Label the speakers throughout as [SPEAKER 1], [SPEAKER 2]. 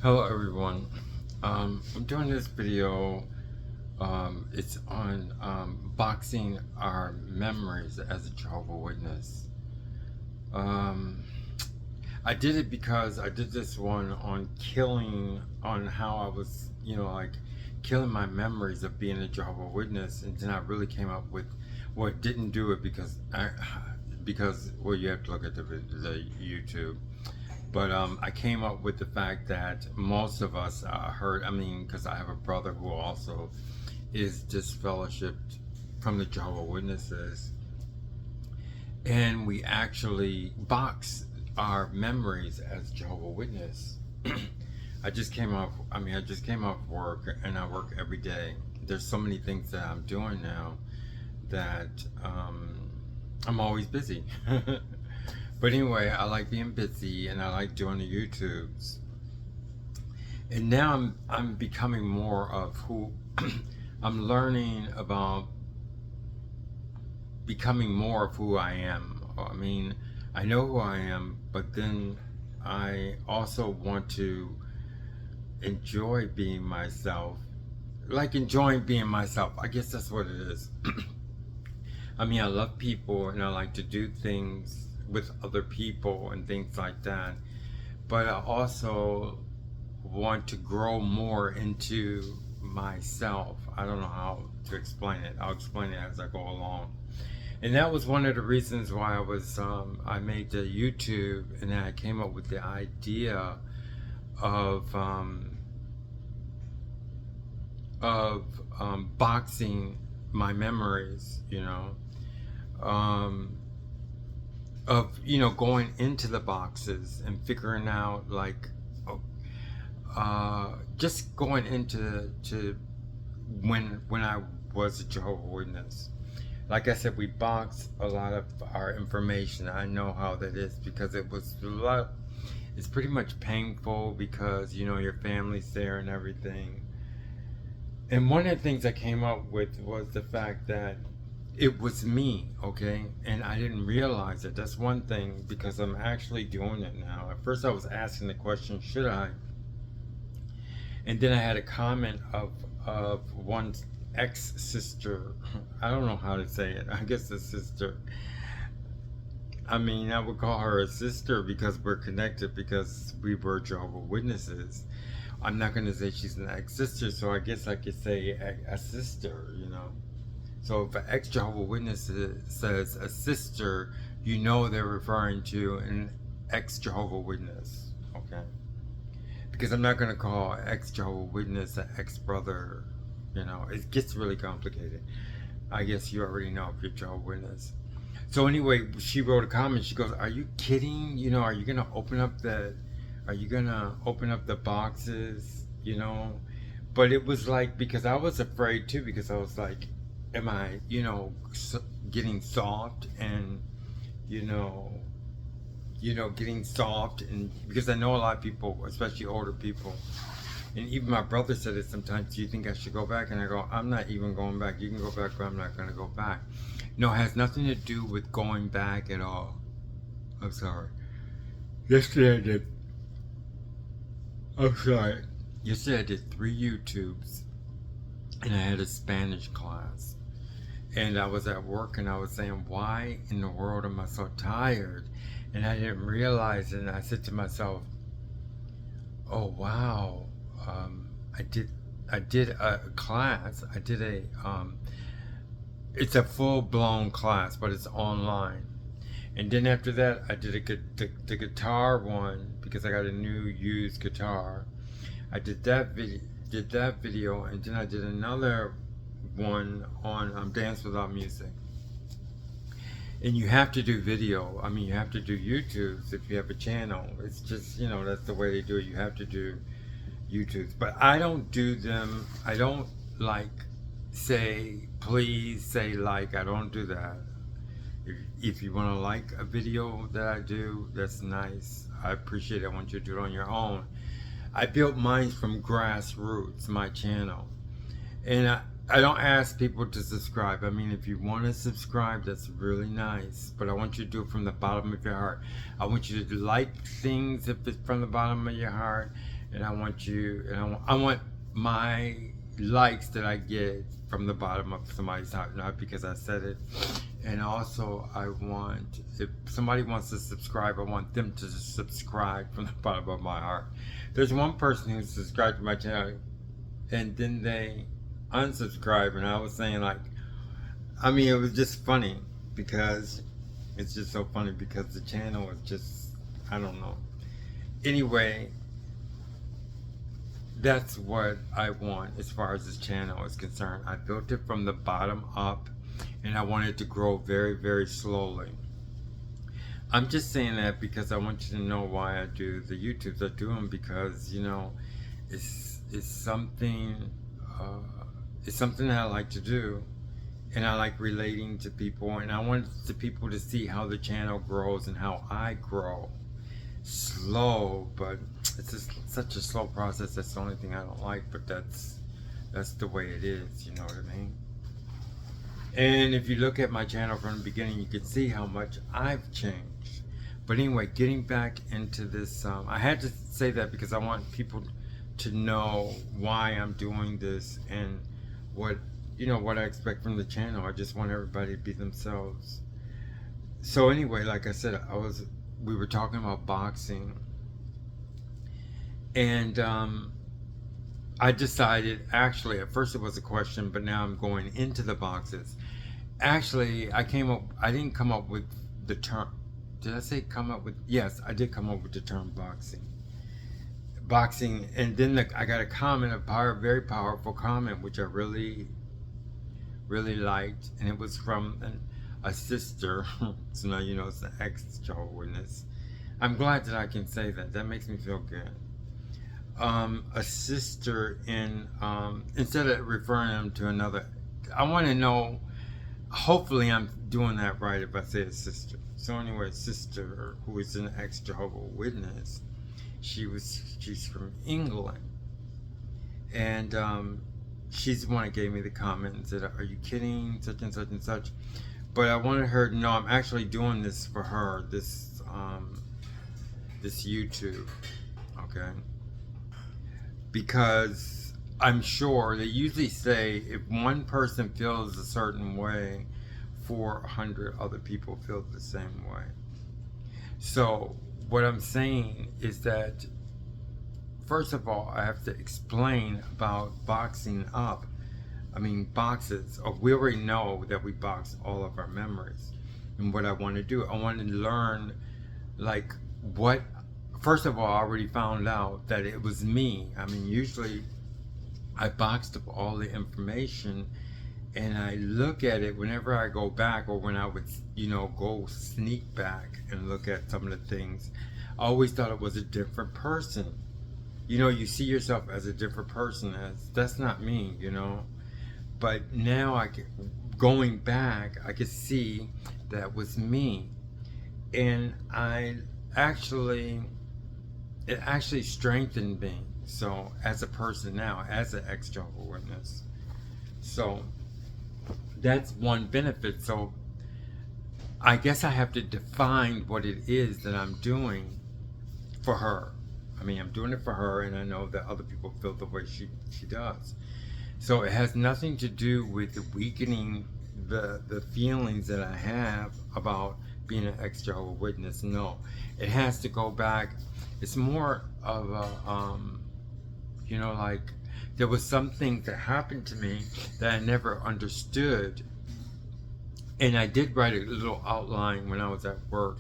[SPEAKER 1] Hello everyone. I'm doing this video. It's on boxing our memories as a Jehovah Witness. Um, I did it because I did this one on killing, on how I was, like killing my memories of being a Jehovah Witness, and then I really came up with, well, didn't do it because well, you have to look at the YouTube. But I came up with the fact that most of us heard, because I have a brother who also is disfellowshipped from the Jehovah Witnesses, and we actually box our memories as Jehovah Witness. I just came off work, and I work every day. There's so many things that I'm doing now that I'm always busy. But anyway, I like being busy, and I like doing the YouTubes. And now I'm becoming more of who I'm learning about becoming more of who I am. I know who I am, but then I also want to enjoy being myself. Like enjoying being myself. I guess that's what it is. I love people, and I like to do things with other people and things like that. But I also want to grow more into myself. I don't know how to explain it. I'll explain it as I go along. And that was one of the reasons why I made the YouTube, and then I came up with the idea of boxing my memories. Um, of going into the boxes and figuring out like just going into to when I was a Jehovah Witness. Like I said, we box a lot of our information. I know how that is because it was a lot. It's pretty much painful because your family's there and everything. And one of the things I came up with was the fact that it was me, okay? And I didn't realize it. That's one thing because I'm actually doing it now. At first I was asking the question, should I? And then I had a comment of one ex-sister. I don't know how to say it. I guess a sister. I would call her a sister because we're connected because we were Jehovah Witnesses. I'm not going to say she's an ex-sister, so I guess I could say a sister. So if an ex-Jehovah Witness says a sister, they're referring to an ex-Jehovah Witness, okay? Because I'm not going to call ex-Jehovah Witness an ex-brother. It gets really complicated. I guess you already know if you're Jehovah Witness. So anyway, she wrote a comment. She goes, "Are you kidding? Are you gonna open up the boxes? But it was like because I was afraid too because I was like, am I getting soft and you know getting soft and because I know a lot of people, especially older people, and even my brother said it sometimes. Do you think I should go back? And I go, I'm not even going back. You can go back, but I'm not going to go back. No, it has nothing to do with going back at all. I'm sorry. Yesterday I did. I'm sorry. Yesterday I did 3 YouTubes, and I had a Spanish class. And I was at work, and I was saying, why in the world am I so tired? And I didn't realize it. And I said to myself, oh wow, I did a class. It's a full blown class, but it's online. And then after that, I did the guitar one because I got a new used guitar. I did that video, and then I did another one on Dance Without Music. And you have to do video. You have to do YouTubes if you have a channel. It's just, that's the way they do it. You have to do YouTubes. But I don't do them. I don't like say, please say like. I don't do that. If you want to like a video that I do, that's nice. I appreciate it. I want you to do it on your own. I built mine from grassroots, my channel. And I don't ask people to subscribe. If you want to subscribe, that's really nice. But I want you to do it from the bottom of your heart. I want you to like things if it's from the bottom of your heart. and I want you, and I want my likes that I get from the bottom of somebody's heart, not because I said it. And also, I want, if somebody wants to subscribe, I want them to subscribe from the bottom of my heart. There's one person who subscribed to my channel, and then they unsubscribe, and I was saying, like, I mean, it was just funny because it's just so funny because the channel is just, I don't know. Anyway, that's what I want as far as this channel is concerned. I built it from the bottom up, and I want it to grow very, very slowly. I'm just saying that because I want you to know why I do the YouTubes. I do them because, you know, it's something that I like to do, and I like relating to people, and I want the people to see how the channel grows and how I grow. Slow, but it's just such a slow process. That's the only thing I don't like, but that's the way it is, you know what I mean? And if you look at my channel from the beginning, you can see how much I've changed. But anyway, getting back into this, I had to say that because I want people to know why I'm doing this and what, you know, what I expect from the channel. I just want everybody to be themselves. So anyway, like I said, we were talking about boxing, and I decided, actually, at first it was a question, but now I'm going into the boxes. Actually, I didn't come up with the term. Did I say come up with? Yes, I did come up with the term boxing. Boxing, and then I got a comment, a very powerful comment, which I really, really liked, and it was from a sister. So now you know it's an ex-Jehovah Witness. I'm glad that I can say that. That makes me feel good. A sister instead of referring them to another, I want to know, hopefully I'm doing that right if I say a sister. So anyway, a sister who is an ex-Jehovah Witness, she's from England, and she's the one that gave me the comment and said, "Are you kidding? Such and such and such." But I wanted her to know I'm actually doing this for her. This YouTube, okay? Because I'm sure they usually say if one person feels a certain way, 400 other people feel the same way. So what I'm saying is that, first of all, I have to explain about boxing up. I mean, boxes. We already know that we box all of our memories. And what I want to do, I want to learn, like, what. First of all, I already found out that it was me. I mean, usually I boxed up all the information, and I look at it whenever I go back, or when I would, you know, go sneak back and look at some of the things. I always thought it was a different person. You know, you see yourself as a different person. That's not me, you know. But now going back, I could see that was me, and it actually strengthened me. So as a person now, as an ex-Jehovah Witness, so that's one benefit. So I guess I have to define what it is that I'm doing for her. I mean, I'm doing it for her, and I know that other people feel the way she does. So it has nothing to do with weakening the feelings that I have about being an ex-Jehovah Witness. No, it has to go back. It's more of a, you know, like there was some things that happened to me that I never understood. And I did write a little outline when I was at work.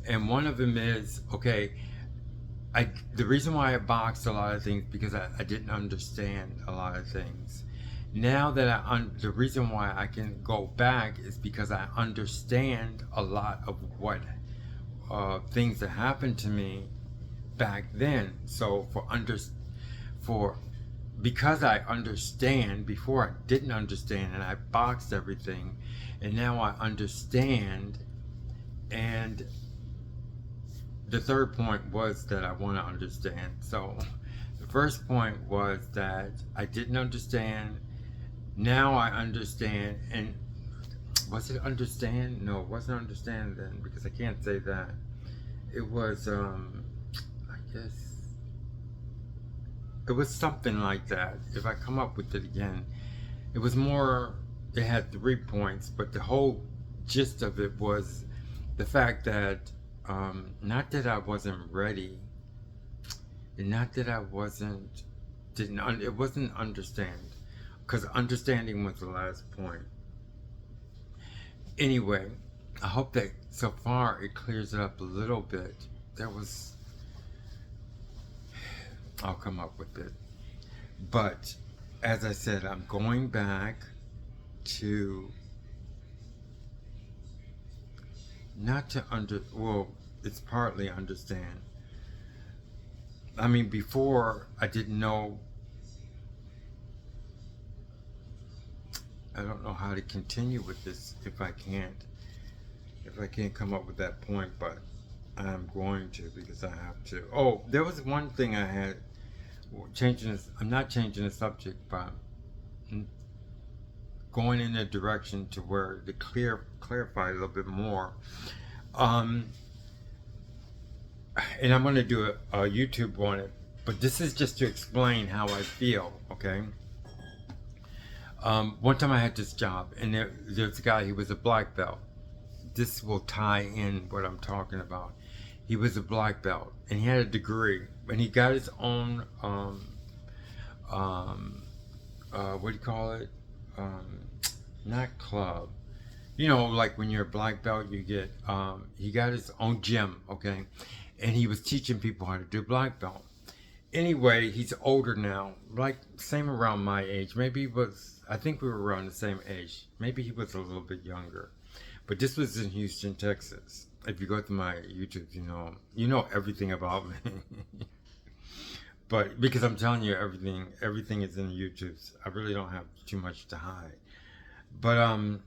[SPEAKER 1] And one of them is, okay, the reason why I boxed a lot of things because I didn't understand a lot of things. Now that the reason why I can go back is because I understand a lot of what things that happened to me back then. So because I understand, before I didn't understand, and I boxed everything, and now I understand. And the third point was that I want to understand. So the first point was that I didn't understand. Now I understand. And was it understand? No, it wasn't understand then, because I can't say that. It was, I guess, It was something like that. If I come up with it again, it was more. It had 3 points, but the whole gist of it was the fact that not that I wasn't ready, and not that I wasn't didn't it wasn't understand, because understanding was the last point. Anyway, I hope that so far it clears it up a little bit. There was, I'll come up with it. But as I said, I'm going back to not to well, it's partly understand. I mean, before I didn't know, I don't know how to continue with this if I can't come up with that point, but I'm going to because I have to. Oh, there was one thing I had changing this. I'm not changing the subject, but going in a direction to where to clarify a little bit more. And I'm going to do a YouTube on it, but this is just to explain how I feel. Okay. One time I had this job, and there's a guy. He was a black belt. This will tie in what I'm talking about. He was a black belt, and he had a degree, and he got his own what do you call it? Not club. You know, like when you're a black belt, you get. He got his own gym, okay, and he was teaching people how to do black belt. Anyway, he's older now, like same around my age. Maybe he was. I think we were around the same age. Maybe he was a little bit younger. But this was in Houston, Texas. If you go to my YouTube, you know everything about me. But because I'm telling you everything is in YouTube. I really don't have too much to hide. But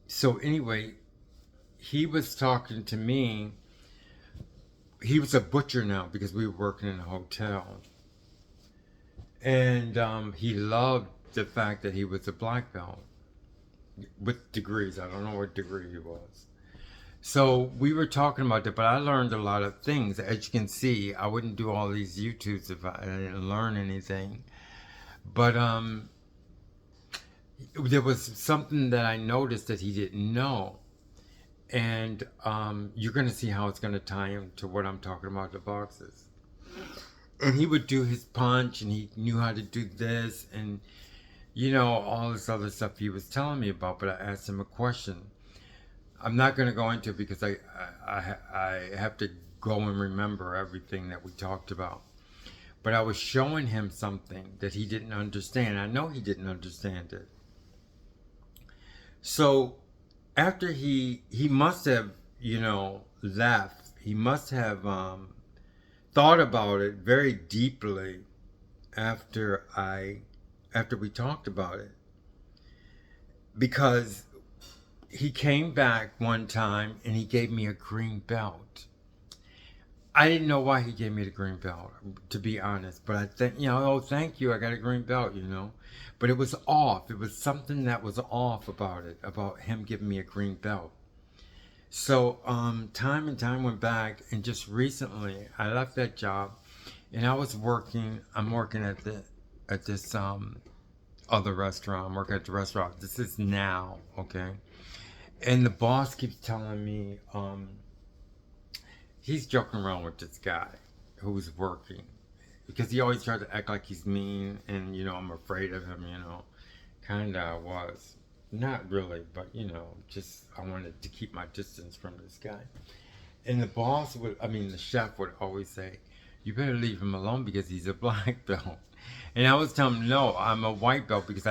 [SPEAKER 1] so anyway, he was talking to me. He was a butcher now because we were working in a hotel. And he loved the fact that he was a black belt with degrees. I don't know what degree he was. So we were talking about that, but I learned a lot of things. As you can see, I wouldn't do all these YouTubes if I didn't learn anything. But there was something that I noticed that he didn't know. And you're going to see how it's going to tie into what I'm talking about, the boxes. And he would do his punch, and he knew how to do this, and all this other stuff he was telling me about. But I asked him a question. I'm not going to go into it because I have to go and remember everything that we talked about. But I was showing him something that he didn't understand. I know he didn't understand it. So after he must have, left. He must have thought about it very deeply after we talked about it. Because he came back one time and he gave me a green belt. I didn't know why he gave me the green belt, to be honest. But I think, oh, thank you, I got a green belt, But it was off. It was something that was off about it, about him giving me a green belt. So time and time went back, and just recently I left that job, and I'm working at this other restaurant. I'm working at the restaurant. This is now, okay? And the boss keeps telling me, he's joking around with this guy who's working. Because he always tries to act like he's mean, and, I'm afraid of him, Kinda I was. Not really, but, just I wanted to keep my distance from this guy. And the chef would always say, you better leave him alone because he's a black belt. And I was telling him, no, I'm a white belt because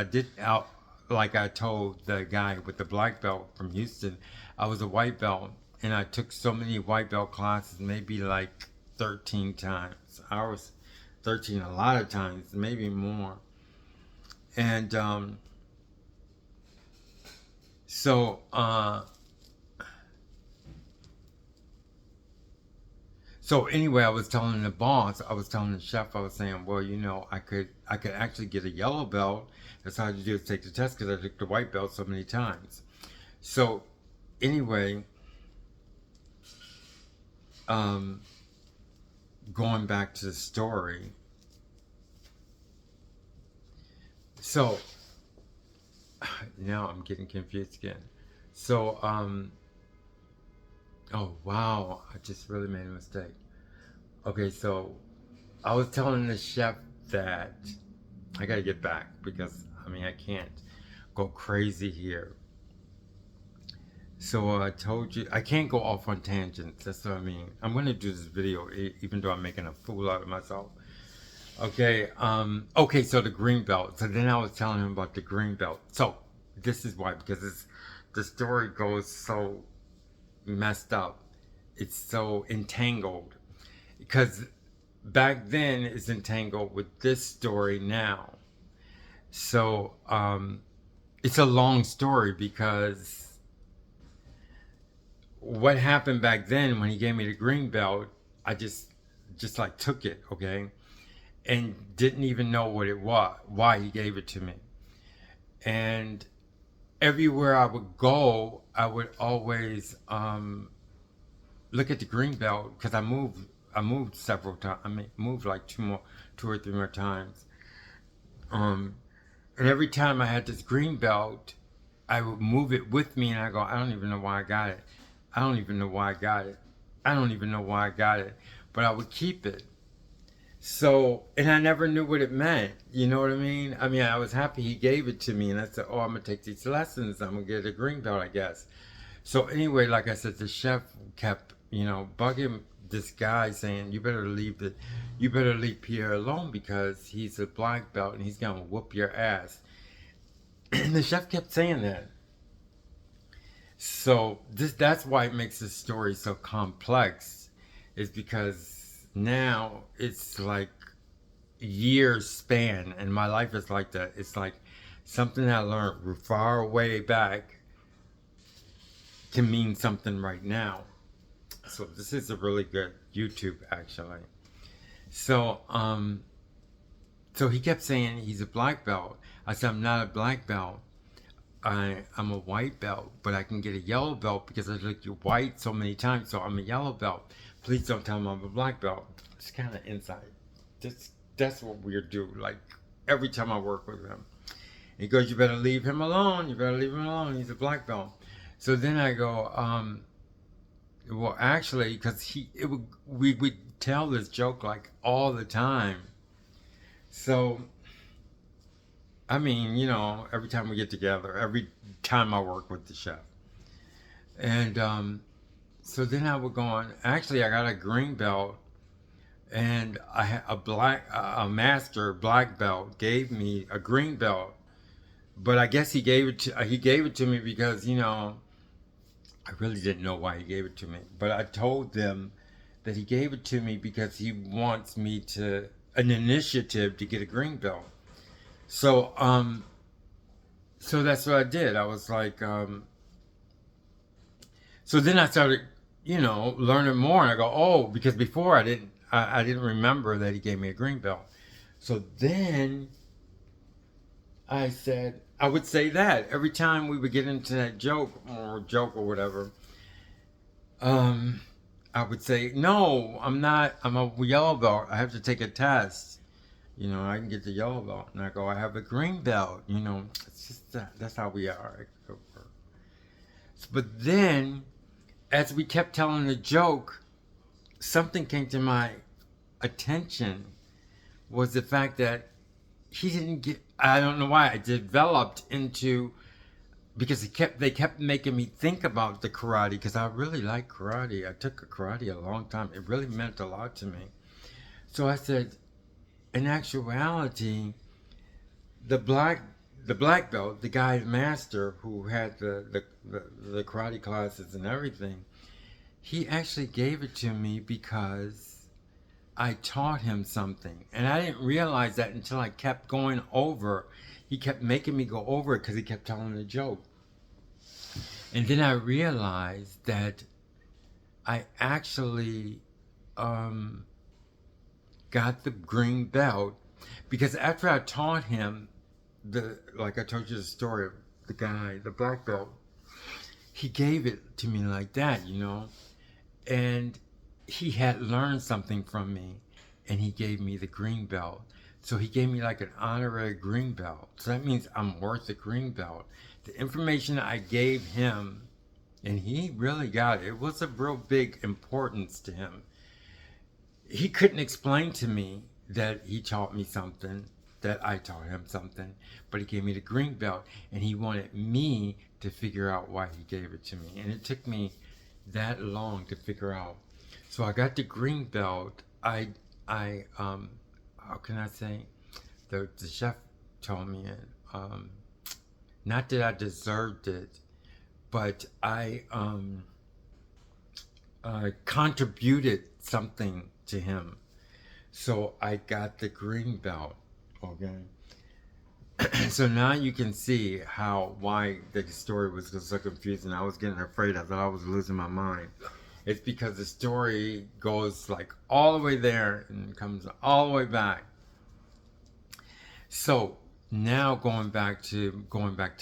[SPEAKER 1] like I told the guy with the black belt from Houston, I was a white belt, and I took so many white belt classes, maybe like 13 times. I was 13 a lot of times, maybe more. And so anyway, I was telling the chef, I was saying, well, I could actually get a yellow belt. That's how you do is take the test because I took the white belt so many times. So anyway, going back to the story, So now I'm getting confused again. So oh wow, I just really made a mistake. Okay, so I was telling the chef that I gotta get back because I mean I can't go crazy here. So I told you I can't go off on tangents. That's what I mean. I'm gonna do this video even though I'm making a fool out of myself. Okay. Okay. So the green belt. So then I was telling him about the green belt. So this is why because the story goes so messed up. It's so entangled because back then it's entangled with this story now. So it's a long story because what happened back then when he gave me the green belt, I just like took it, okay, and didn't even know what it was, why he gave it to me, and everywhere I would go, I would always look at the green belt because I moved several times. I mean, moved like two or three more times. Um, and every time I had this green belt, I would move it with me, and I go, I don't even know why I got it. I don't even know why I got it. I don't even know why I got it. But I would keep it. So, and I never knew what it meant. You know what I mean? I mean, I was happy he gave it to me, and I said, oh, I'm going to take these lessons. I'm going to get a green belt, I guess. So, anyway, like I said, the chef kept, bugging this guy saying, you better leave Pierre alone because he's a black belt and he's going to whoop your ass. And the chef kept saying that. So that's why it makes this story so complex, is because now it's like years span, and my life is like that. It's like something I learned far way back can mean something right now. So this is a really good YouTube actually. So so he kept saying he's a black belt. I said I'm not a black belt. I'm a white belt, but I can get a yellow belt because I looked at white so many times, so I'm a yellow belt. Please don't tell me I'm a black belt. It's kind of inside. That's what we do. Like every time I work with him, he goes, "You better leave him alone. You better leave him alone. He's a black belt." So then I go, well, actually, because we would tell this joke like all the time. So I mean, every time we get together, every time I work with the chef. And so then I would go on. Actually, I got a green belt, and I had a master black belt gave me a green belt. But I guess he gave it to me because I really didn't know why he gave it to me. But I told them that he gave it to me because he wants me to an initiative to get a green belt. So so that's what I did. I was like, so then I started, learning more. And I go, oh, because before I didn't remember that he gave me a green belt. So then I said, I would say that every time we would get into that joke or whatever. I would say, no, I'm not. I'm a yellow belt. I have to take a test. I can get the yellow belt. And I go, I have a green belt. It's just that's how we are. But then, as we kept telling the joke, something came to my attention was the fact that he didn't get, I don't know why, I developed into, because they kept making me think about the karate, because I really like karate. I took karate a long time. It really meant a lot to me. So I said, in actuality, the black belt, the guy master who had the karate classes and everything, he actually gave it to me because I taught him something, and I didn't realize that until I kept going over. He kept making me go over it because he kept telling the joke, and then I realized that I actually got the green belt because after I taught him like I told you the story of the guy, the black belt, he gave it to me like that, and he had learned something from me, and he gave me the green belt. So he gave me like an honorary green belt. So that means I'm worth a green belt. The information I gave him, and he really got it. It was a real big importance to him. He couldn't explain to me that he taught me something, that I taught him something, but he gave me the green belt, and he wanted me to figure out why he gave it to me. And it took me that long to figure out. So I got the green belt. How can I say? The chef told me it. Not that I deserved it, but I contributed something to him. So I got the green belt. Okay. So now you can see why the story was so confusing. I was getting afraid. I thought I was losing my mind. It's because the story goes like all the way there and comes all the way back. So now going back to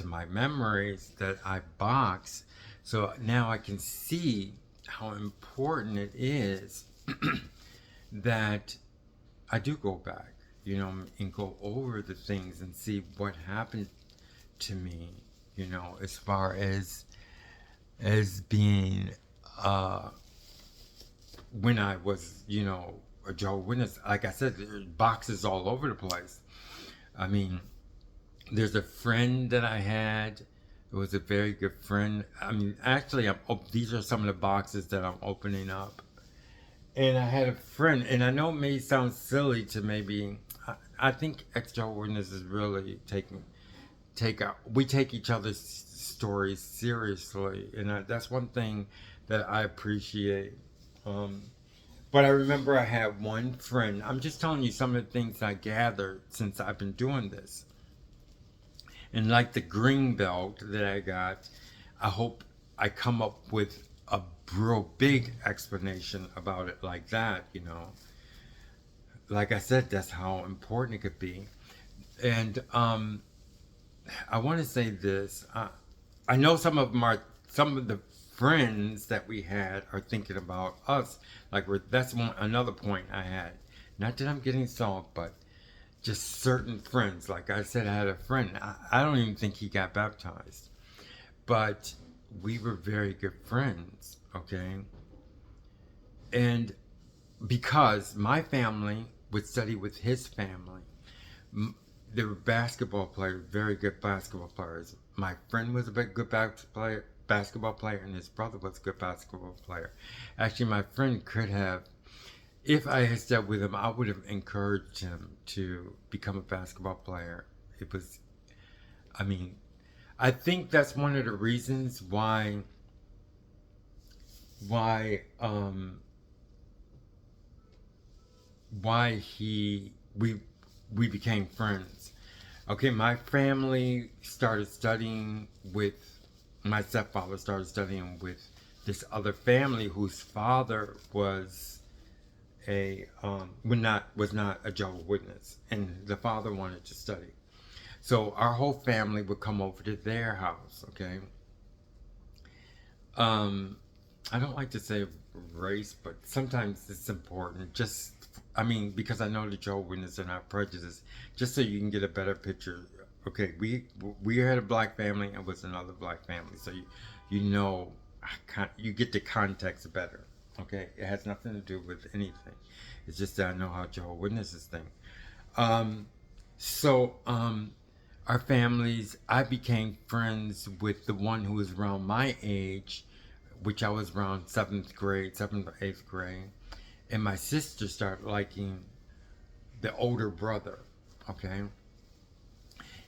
[SPEAKER 1] my memories that I box. So now I can see how important it is that I do go back, and go over the things and see what happened to me, as far as being when I was, a Jehovah Witness. Like I said, there's boxes all over the place. I mean, there's a friend that I had. It was a very good friend. I mean, actually, these are some of the boxes that I'm opening up. And I had a friend, and I know it may sound silly to maybe. I think Ex-jehovah Witness is really we take each other's stories seriously, and that's one thing that I appreciate. But I remember I had one friend. I'm just telling you some of the things I gathered since I've been doing this. And like the green belt that I got, I hope I come up with a real big explanation about it like that, Like I said, that's how important it could be. And I want to say this. I know some of the friends that we had are thinking about us. Like that's another point I had. Not that I'm getting soft, but just certain friends. Like I said, I had a friend. I don't even think he got baptized, but we were very good friends. Okay, and because my family would study with his family, they were basketball players, very good basketball players. My friend was a good basketball player, and his brother was a good basketball player. Actually, my friend could have, if I had studied with him, I would have encouraged him to become a basketball player. It was, I mean, I think that's one of the reasons why we became friends. Okay, my family started studying with, my stepfather started studying with this other family whose father was not a Jehovah Witness, and the father wanted to study. So our whole family would come over to their house. Okay. I don't like to say race, but sometimes it's important. Because I know the Jehovah Witnesses are not prejudiced, just so you can get a better picture. Okay, we had a black family and was another black family, so you get the context better. Okay, it has nothing to do with anything. It's just that I know how Jehovah Witnesses think. Our families, I became friends with the one who was around my age, which I was around 7th or 8th grade. And my sister started liking the older brother, okay?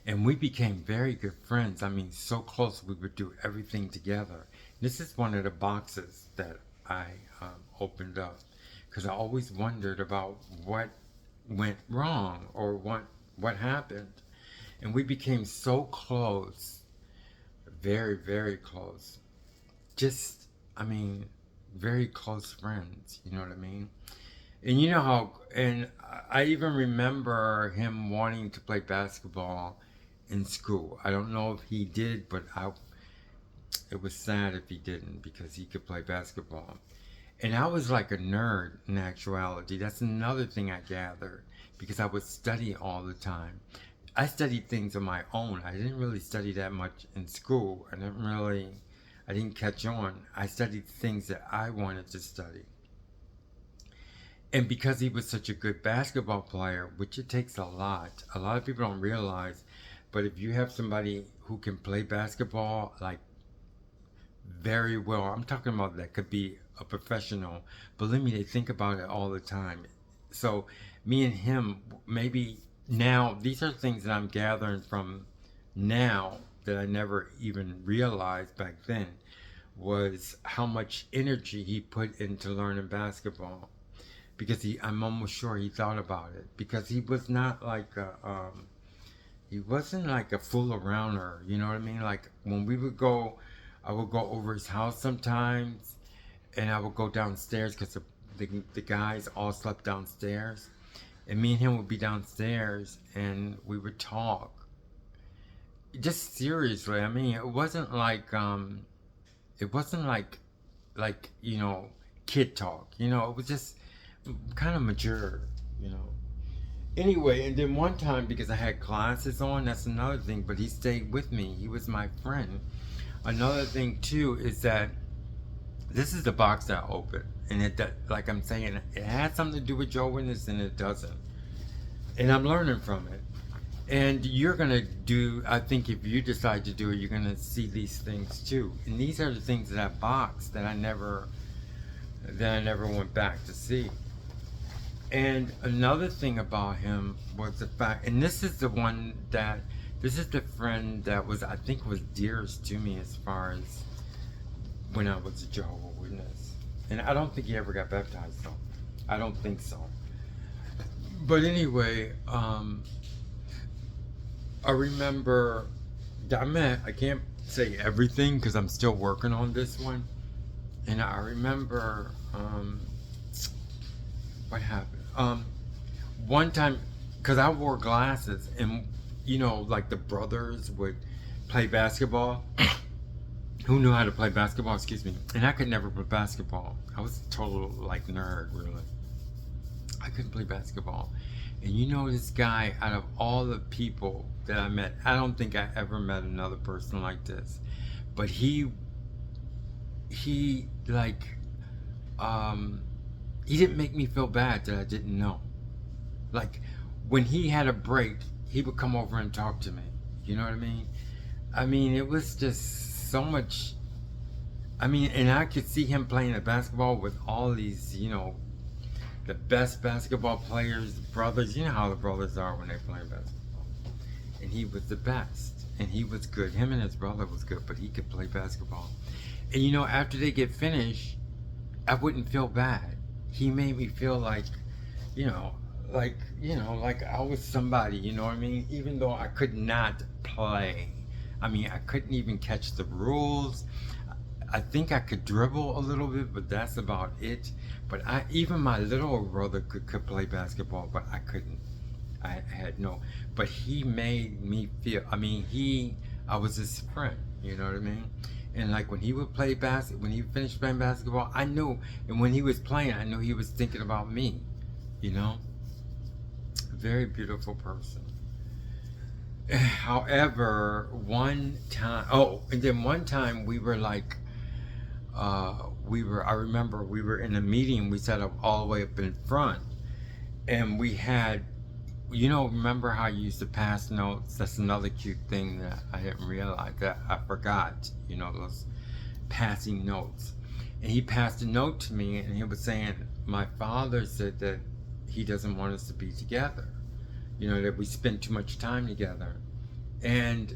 [SPEAKER 1] And we became very good friends. I mean, so close we would do everything together. This is one of the boxes that I opened up, because I always wondered about what went wrong or what happened. And we became so close, very, very close. Very close friends, you know what I mean? And and I even remember him wanting to play basketball in school. I don't know if he did, but it was sad if he didn't, because he could play basketball. And I was like a nerd in actuality. That's another thing I gathered because I would study all the time. I studied things on my own. I didn't really study that much in school. I didn't catch on. I studied things that I wanted to study. And because he was such a good basketball player, which it takes a lot of people don't realize, but if you have somebody who can play basketball like very well, I'm talking about that could be a professional. Believe me, they think about it all the time. So me and him, maybe now, these are things that I'm gathering from now that I never even realized back then, was how much energy he put into learning basketball. Because I'm almost sure he thought about it. Because he was not like he wasn't like a fool arounder. You know what I mean? Like when we would go, I would go over his house sometimes, and I would go downstairs because the guys all slept downstairs, and me and him would be downstairs, and we would talk. Just seriously, I mean, it wasn't like kid talk. It was just kind of mature. You know. Anyway, and then one time because I had glasses on, that's another thing. But he stayed with me. He was my friend. Another thing too is that this is the box that I opened, and like I'm saying, it had something to do with Jehovah Witness, and it doesn't. And I'm learning from it. And you're gonna do. I think if you decide to do it, you're gonna see these things too. And these are the things in that box that I never went back to see. And another thing about him was the fact, and this is the friend that I think was dearest to me as far as when I was a Jehovah Witness. And I don't think he ever got baptized though. I don't think so. But anyway, I remember, I can't say everything because I'm still working on this one. And I remember, what happened? One time, because I wore glasses, and like the brothers would play basketball. Who knew how to play basketball? Excuse me. And I could never play basketball. I was a total like nerd, really. I couldn't play basketball. And this guy, out of all the people that I met, I don't think I ever met another person like this. But he like, he didn't make me feel bad that I didn't know. Like, when he had a break, he would come over and talk to me. You know what I mean? I mean, it was just so much. I mean, and I could see him playing the basketball with all these, the best basketball players, brothers. You know how the brothers are when they play basketball. And he was the best. And he was good. Him and his brother was good, but he could play basketball. And after they get finished, I wouldn't feel bad. He made me feel like I was somebody, you know what I mean? Even though I could not play. I mean, I couldn't even catch the rules. I think I could dribble a little bit, but that's about it. But even my little brother could play basketball, but I couldn't. I had no. But he made me feel. I mean, I was his friend. You know what I mean? And like when he would play when he finished playing basketball, I knew. And when he was playing, I knew he was thinking about me. Very beautiful person. However, one time, and then one time we were like, I remember we were in a meeting, we sat up all the way up in front, and we had, remember how you used to pass notes? That's another cute thing that I didn't realize, that I forgot, those passing notes. And he passed a note to me, and he was saying, my father said that he doesn't want us to be together, that we spend too much time together. And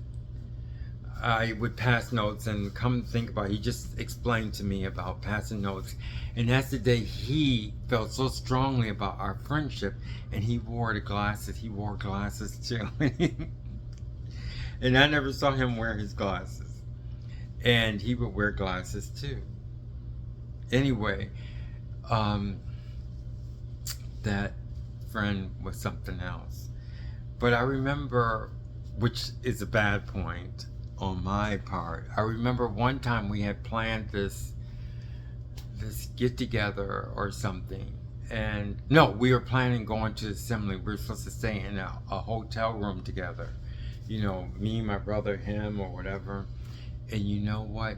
[SPEAKER 1] I would pass notes, and come to think about it, he just explained to me about passing notes. And that's the day he felt so strongly about our friendship, and he wore glasses too. And I never saw him wear his glasses. And he would wear glasses too. Anyway, that friend was something else. But I remember, which is a bad point on my part, I remember one time we had planned this this get together or something. And no, we were planning going to the assembly. We were supposed to stay in a hotel room together. You know, me, my brother, him, or whatever. And you know what?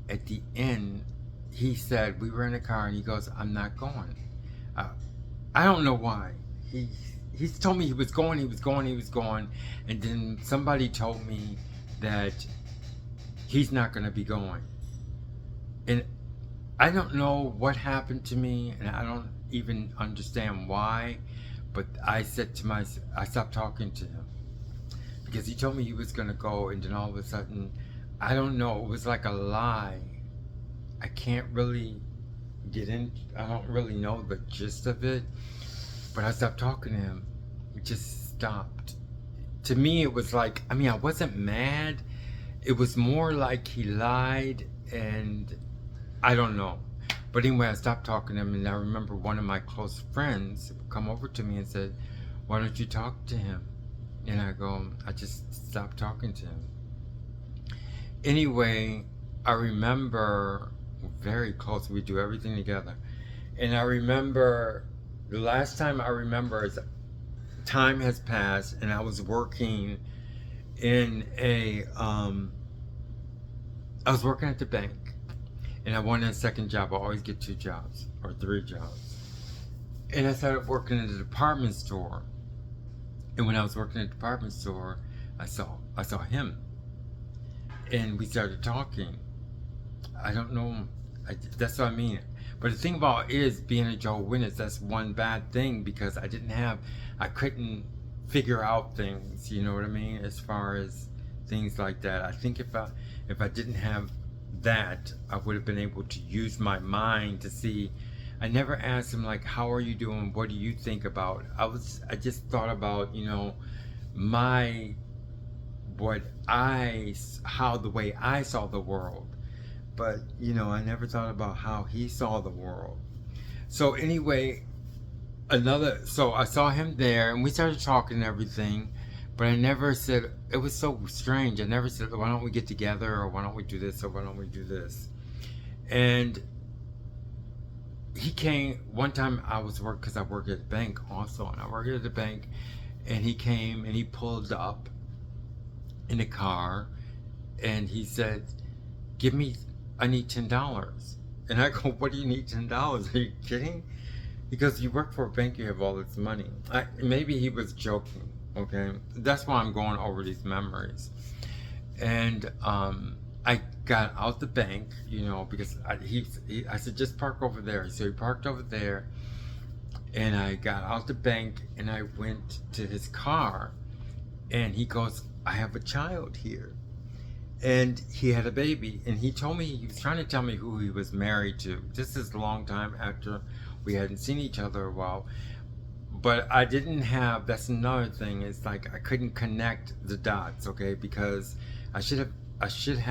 [SPEAKER 1] At the end, he said, we were in a car, and he goes, I'm not going. Uh, I don't know why. He's told me he was going, and then somebody told me that he's not going to be going. And I don't know what happened to me, and I don't even understand why, but I stopped talking to him because he told me he was going to go, and then all of a sudden, I don't know, it was like a lie. I can't really I don't really know the gist of it, but I stopped talking to him. It just stopped. To me, it was like, I mean, I wasn't mad. It was more like he lied, and I don't know. But anyway, I stopped talking to him, and I remember one of my close friends come over to me and said, why don't you talk to him? And I go, I just stopped talking to him. Anyway, I remember very close. We do everything together. And I remember the last time I remember is time has passed, and I was working in I was working at the bank, and I wanted a second job. I always get 2 jobs or 3 jobs. And I started working at a department store. And when I was working at the department store, I saw him. And we started talking. I don't know. That's what I mean. But the thing about it is, being a Jehovah Witness, that's one bad thing, because I couldn't figure out things, you know what I mean, as far as things like that. I think if I didn't have that, I would have been able to use my mind to see. I never asked him, like, how are you doing? What do you think about? I just thought about, you know, the way I saw the world. But, you know, I never thought about how he saw the world. So anyway, so I saw him there, and we started talking and everything, but I never said, it was so strange. I never said, why don't we get together, or why don't we do this, or why don't we do this? And he came one time. Because I work at a bank also, and I work at the bank, and he came and he pulled up in the car, and he said, I need $10. And I go, what do you need $10? Are you kidding? He goes, you work for a bank, you have all this money. Maybe he was joking, okay? That's why I'm going over these memories. And I got out the bank, you know, because I said, just park over there. So he parked over there, and I got out the bank, and I went to his car, and he goes, I have a child here. And he had a baby, and he was trying to tell me who he was married to. This is a long time after we hadn't seen each other a while. But I didn't have, that's another thing, it's like I couldn't connect the dots, okay? Because I didn't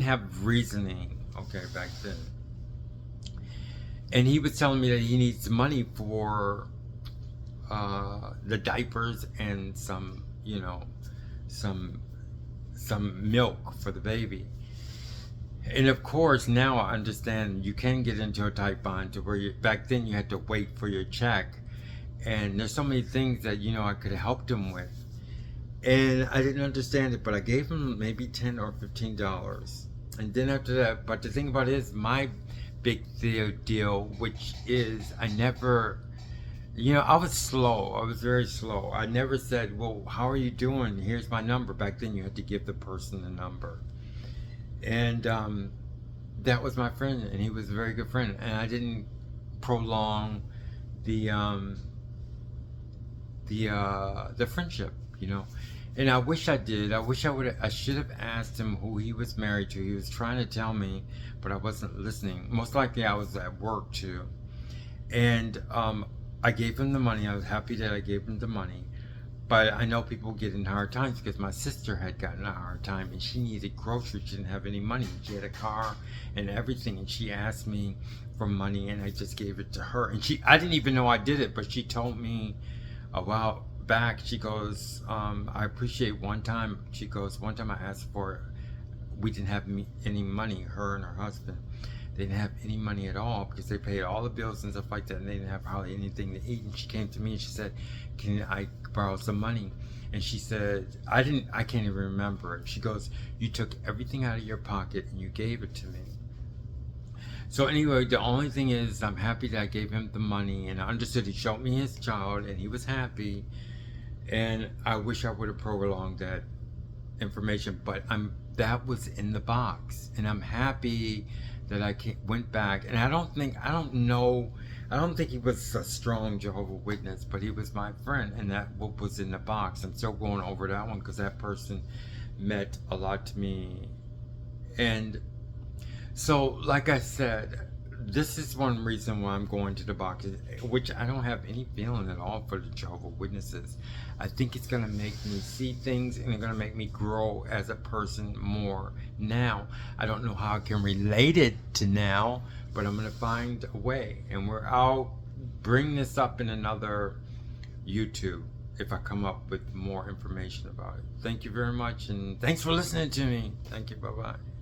[SPEAKER 1] have reasoning, okay, back then. And he was telling me that he needs money for the diapers and some milk for the baby. And of course, now I understand you can get into a tight bond to where back then you had to wait for your check. And there's so many things that, you know, I could have helped him with. And I didn't understand it, but I gave him maybe $10 or $15. And then after that, but the thing about it is, my big deal, which is I never, you know, I was slow. I was very slow. I never said, well, how are you doing? Here's my number. Back then you had to give the person the number. And that was my friend, and he was a very good friend. And I didn't prolong the friendship, you know. And I wish I did. I should have asked him who he was married to. He was trying to tell me, but I wasn't listening. Most likely I was at work too. And I gave him the money. I was happy that I gave him the money. But I know people get in hard times, because my sister had gotten a hard time, and she needed groceries. She didn't have any money. She had a car and everything, and she asked me for money, and I just gave it to her. And I didn't even know I did it, but she told me a while back, she goes, I appreciate one time, she goes, one time I asked for it. We didn't have any money, her and her husband. They didn't have any money at all because they paid all the bills and stuff like that, and they didn't have hardly anything to eat. And she came to me and she said, "Can I borrow some money?" And she said, I can't even remember it. She goes, "You took everything out of your pocket and you gave it to me." So anyway, the only thing is, I'm happy that I gave him the money, and I understood he showed me his child, and he was happy. And I wish I would have prolonged that information, but that was in the box, and I'm happy that I went back. And I don't think he was a strong Jehovah Witness, but he was my friend, and that what was in the box. I'm still going over that one because that person meant a lot to me. And so, like I said, this is one reason why I'm going to the box, which I don't have any feeling at all for the Jehovah Witnesses. I think it's going to make me see things, and it's going to make me grow as a person more now. I don't know how I can relate it to now, but I'm going to find a way. And I'll bring this up in another YouTube if I come up with more information about it. Thank you very much, and thanks for listening to me. Thank you. Bye-bye.